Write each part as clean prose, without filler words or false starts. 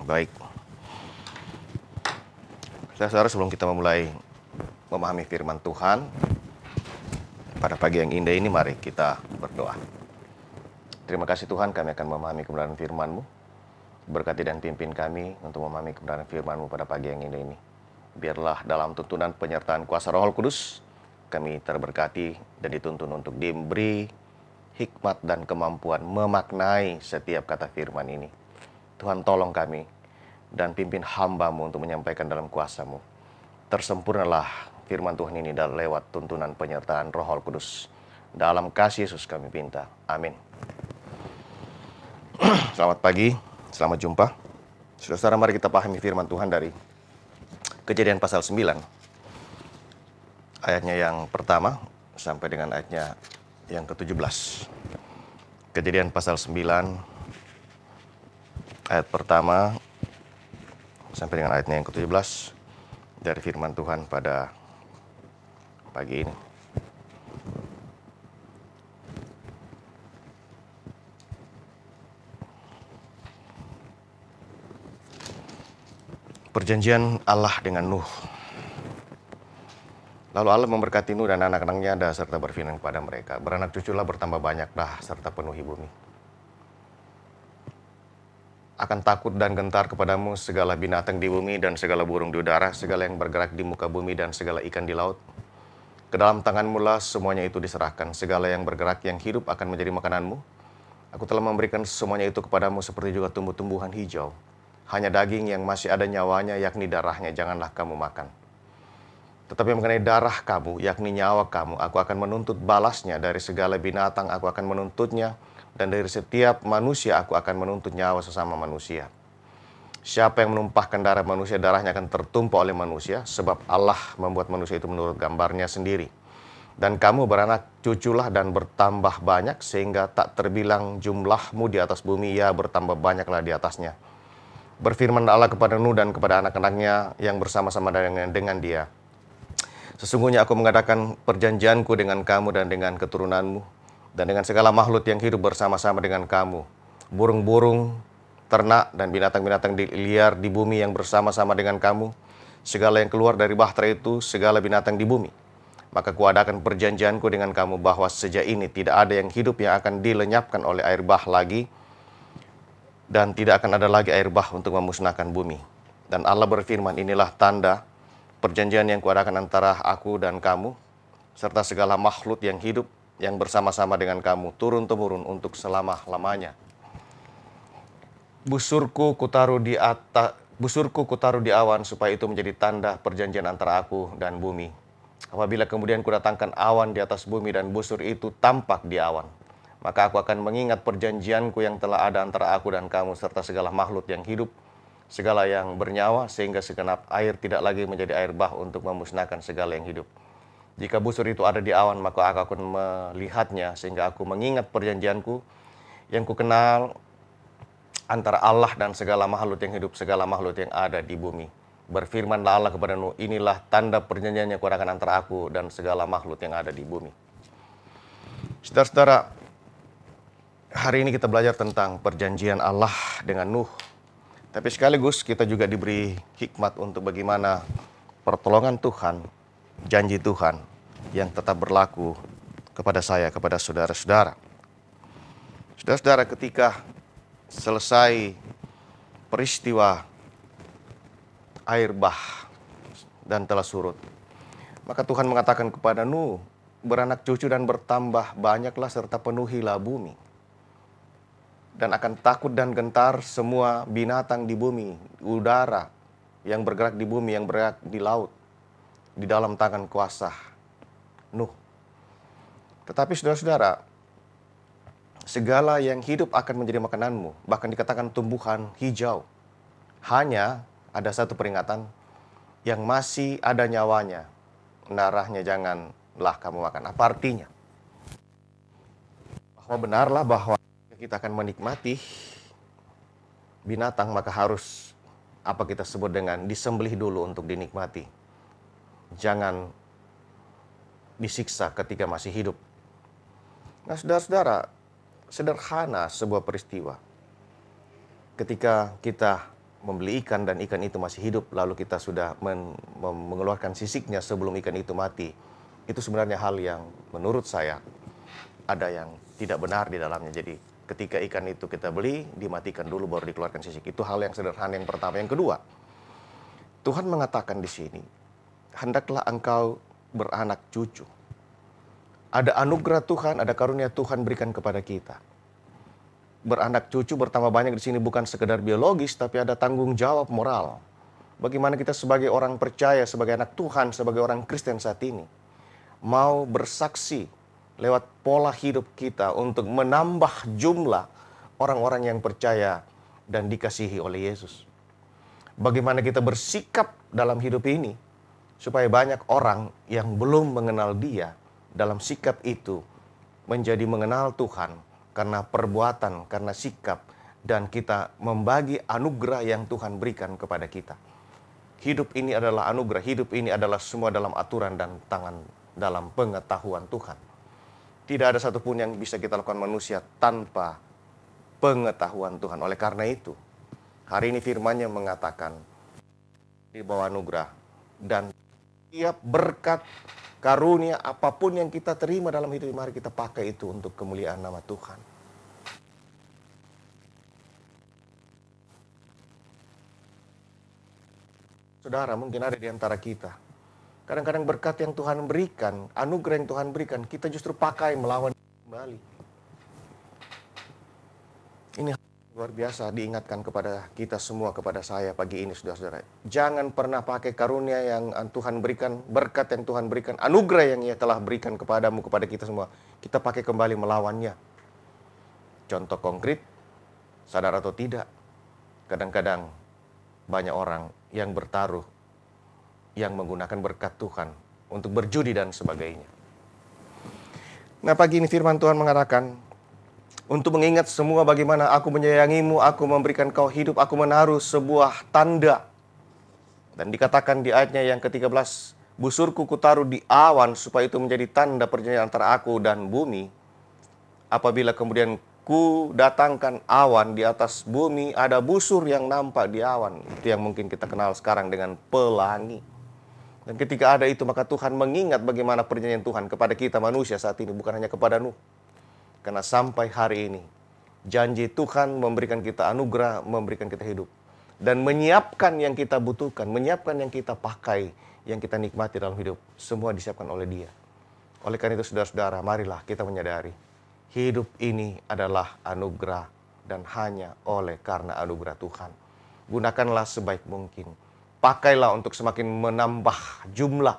Baik, saudara-saudara, sebelum kita memulai memahami firman Tuhan pada pagi yang indah ini, mari kita berdoa. Terima kasih Tuhan, kami akan memahami kebenaran firman-Mu. Berkati dan pimpin kami untuk memahami kebenaran firman-Mu pada pagi yang indah ini. Biarlah dalam tuntunan penyertaan kuasa Roh Kudus, kami terberkati dan dituntun untuk diberi hikmat dan kemampuan memaknai setiap kata firman ini. Tuhan, tolong kami dan pimpin hamba-Mu untuk menyampaikan dalam kuasa-Mu. Tersempurnalah firman Tuhan ini lewat tuntunan penyertaan Roh Kudus. Dalam kasih Yesus kami minta. Amin. Selamat pagi, selamat jumpa. Saudara-saudara, mari kita pahami firman Tuhan dari Kejadian pasal 9. Ayatnya yang pertama sampai dengan ayatnya yang ke-17. Kejadian pasal 9 ayat pertama sampai dengan ayatnya yang ke-17 dari firman Tuhan pada pagi ini. Perjanjian Allah dengan Nuh. Lalu Allah memberkati Nuh dan anak-anaknya dan serta berfirman kepada mereka, beranak cuculah bertambah banyaklah serta penuhi bumi. Akan takut dan gentar kepadamu segala binatang di bumi dan segala burung di udara, segala yang bergerak di muka bumi dan segala ikan di laut. Ke dalam tanganmu lah semuanya itu diserahkan, segala yang bergerak yang hidup akan menjadi makananmu. Aku telah memberikan semuanya itu kepadamu seperti juga tumbuh-tumbuhan hijau. Hanya daging yang masih ada nyawanya, yakni darahnya, janganlah kamu makan. Tetapi mengenai darah kamu, yakni nyawa kamu, aku akan menuntut balasnya dari segala binatang, aku akan menuntutnya, dan dari setiap manusia aku akan menuntut nyawa sesama manusia. Siapa yang menumpahkan darah manusia, darahnya akan tertumpah oleh manusia, sebab Allah membuat manusia itu menurut gambarnya sendiri. Dan kamu beranak cuculah dan bertambah banyak, sehingga tak terbilang jumlahmu di atas bumi, ya bertambah banyaklah di atasnya. Berfirman Allah kepada Nuh dan kepada anak-anaknya yang bersama-sama dengan dia. Sesungguhnya aku mengadakan perjanjianku dengan kamu dan dengan keturunanmu, dan dengan segala makhluk yang hidup bersama-sama dengan kamu. Burung-burung, ternak, dan binatang-binatang liar di bumi yang bersama-sama dengan kamu. Segala yang keluar dari bahtera itu, segala binatang di bumi. Maka kuadakan perjanjianku dengan kamu bahwa sejak ini tidak ada yang hidup yang akan dilenyapkan oleh air bah lagi, dan tidak akan ada lagi air bah untuk memusnahkan bumi. Dan Allah berfirman, inilah tanda perjanjian yang kuadakan antara aku dan kamu, serta segala makhluk yang hidup yang bersama-sama dengan kamu, turun-temurun untuk selama-lamanya. Busurku kutaruh di awan, supaya itu menjadi tanda perjanjian antara aku dan bumi. Apabila kemudian kudatangkan awan di atas bumi dan busur itu tampak di awan, maka aku akan mengingat perjanjianku yang telah ada antara aku dan kamu, serta segala makhluk yang hidup, segala yang bernyawa, sehingga segenap air tidak lagi menjadi air bah untuk memusnahkan segala yang hidup. Jika busur itu ada di awan, maka aku akan melihatnya, sehingga aku mengingat perjanjianku yang kukenal antara Allah dan segala makhluk yang hidup, segala makhluk yang ada di bumi. Berfirmanlah Allah kepada Nuh, inilah tanda perjanjian yang kuadakan antara aku dan segala makhluk yang ada di bumi. Saudara-saudara, hari ini kita belajar tentang perjanjian Allah dengan Nuh. Tapi sekaligus kita juga diberi hikmat untuk bagaimana pertolongan Tuhan, janji Tuhan yang tetap berlaku kepada saya, kepada saudara-saudara. Saudara-saudara, ketika selesai peristiwa air bah dan telah surut, maka Tuhan mengatakan kepada Nuh, beranak cucu dan bertambah banyaklah serta penuhilah bumi. Dan akan takut dan gentar semua binatang di bumi, udara, yang bergerak di bumi, yang bergerak di laut, di dalam tangan kuasa Nuh. Tetapi saudara-saudara, segala yang hidup akan menjadi makananmu, bahkan dikatakan tumbuhan hijau. Hanya ada satu peringatan, yang masih ada nyawanya, darahnya janganlah kamu makan. Apa artinya? Bahwa benarlah bahwa kita akan menikmati binatang, maka harus apa kita sebut dengan disembelih dulu untuk dinikmati. Jangan disiksa ketika masih hidup. Nah, saudara-saudara, sederhana sebuah peristiwa. Ketika kita membeli ikan dan ikan itu masih hidup, lalu kita sudah mengeluarkan sisiknya sebelum ikan itu mati. Itu sebenarnya hal yang menurut saya ada yang tidak benar di dalamnya. Jadi ketika ikan itu kita beli, dimatikan dulu baru dikeluarkan sisik. Itu hal yang sederhana yang pertama. Yang kedua, Tuhan mengatakan di sini, hendaklah engkau beranak cucu. Ada anugerah Tuhan, ada karunia Tuhan berikan kepada kita. Beranak cucu bertambah banyak di sini bukan sekedar biologis, tapi ada tanggung jawab moral. Bagaimana kita sebagai orang percaya, sebagai anak Tuhan, sebagai orang Kristen saat ini, mau bersaksi lewat pola hidup kita untuk menambah jumlah orang-orang yang percaya dan dikasihi oleh Yesus. Bagaimana kita bersikap dalam hidup ini, supaya banyak orang yang belum mengenal Dia, dalam sikap itu menjadi mengenal Tuhan karena perbuatan, karena sikap, dan kita membagi anugerah yang Tuhan berikan kepada kita. Hidup ini adalah anugerah, hidup ini adalah semua dalam aturan dan tangan dalam pengetahuan Tuhan. Tidak ada satupun yang bisa kita lakukan manusia tanpa pengetahuan Tuhan. Oleh karena itu, hari ini firman-Nya mengatakan di bawah anugerah, dan tiap berkat karunia apapun yang kita terima dalam hidup, mari kita pakai itu untuk kemuliaan nama Tuhan. Saudara, mungkin ada di antara kita, kadang-kadang berkat yang Tuhan berikan, anugerah yang Tuhan berikan, kita justru pakai melawan kembali. Ini luar biasa diingatkan kepada kita semua, kepada saya pagi ini, saudara-saudara. Jangan pernah pakai karunia yang Tuhan berikan, berkat yang Tuhan berikan, anugerah yang Ia telah berikan kepadamu, kepada kita semua. Kita pakai kembali melawannya. Contoh konkret, sadar atau tidak, kadang-kadang banyak orang yang bertaruh, yang menggunakan berkat Tuhan untuk berjudi dan sebagainya. Nah, pagi ini firman Tuhan mengatakan, untuk mengingat semua bagaimana aku menyayangimu, aku memberikan kau hidup, aku menaruh sebuah tanda. Dan dikatakan di ayatnya yang ke-13, busurku kutaruh di awan supaya itu menjadi tanda perjanjian antara aku dan bumi. Apabila kemudian ku datangkan awan di atas bumi, ada busur yang nampak di awan. Itu yang mungkin kita kenal sekarang dengan pelangi. Dan ketika ada itu, maka Tuhan mengingat bagaimana perjanjian Tuhan kepada kita manusia saat ini, bukan hanya kepada Nuh. Karena sampai hari ini, janji Tuhan memberikan kita anugerah, memberikan kita hidup. Dan menyiapkan yang kita butuhkan, menyiapkan yang kita pakai, yang kita nikmati dalam hidup. Semua disiapkan oleh Dia. Oleh karena itu, saudara-saudara, marilah kita menyadari, hidup ini adalah anugerah dan hanya oleh karena anugerah Tuhan. Gunakanlah sebaik mungkin. Pakailah untuk semakin menambah jumlah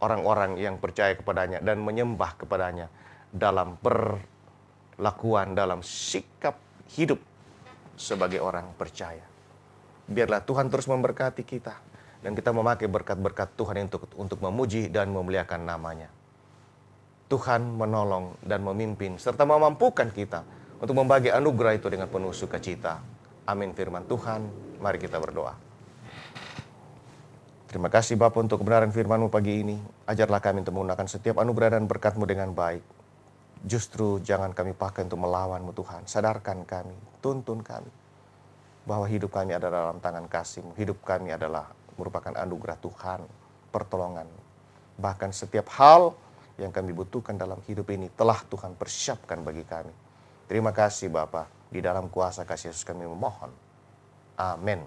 orang-orang yang percaya kepadanya dan menyembah kepadanya dalam perlakuan, dalam sikap hidup sebagai orang percaya. Biarlah Tuhan terus memberkati kita dan kita memakai berkat-berkat Tuhan untuk memuji dan memuliakan nama-Nya. Tuhan menolong dan memimpin serta memampukan kita untuk membagi anugerah itu dengan penuh sukacita. Amin firman Tuhan. Mari kita berdoa. Terima kasih Bapa untuk kebenaran firman-Mu pagi ini. Ajarlah kami untuk menggunakan setiap anugerah dan berkat-Mu dengan baik. Justru jangan kami pakai untuk melawan-Mu Tuhan. Sadarkan kami, tuntun kami, bahwa hidup kami adalah dalam tangan kasih-Mu. Hidup kami adalah merupakan anugerah Tuhan, pertolongan. Bahkan setiap hal yang kami butuhkan dalam hidup ini telah Tuhan persiapkan bagi kami. Terima kasih Bapa. Di dalam kuasa kasih Yesus kami memohon. Amin.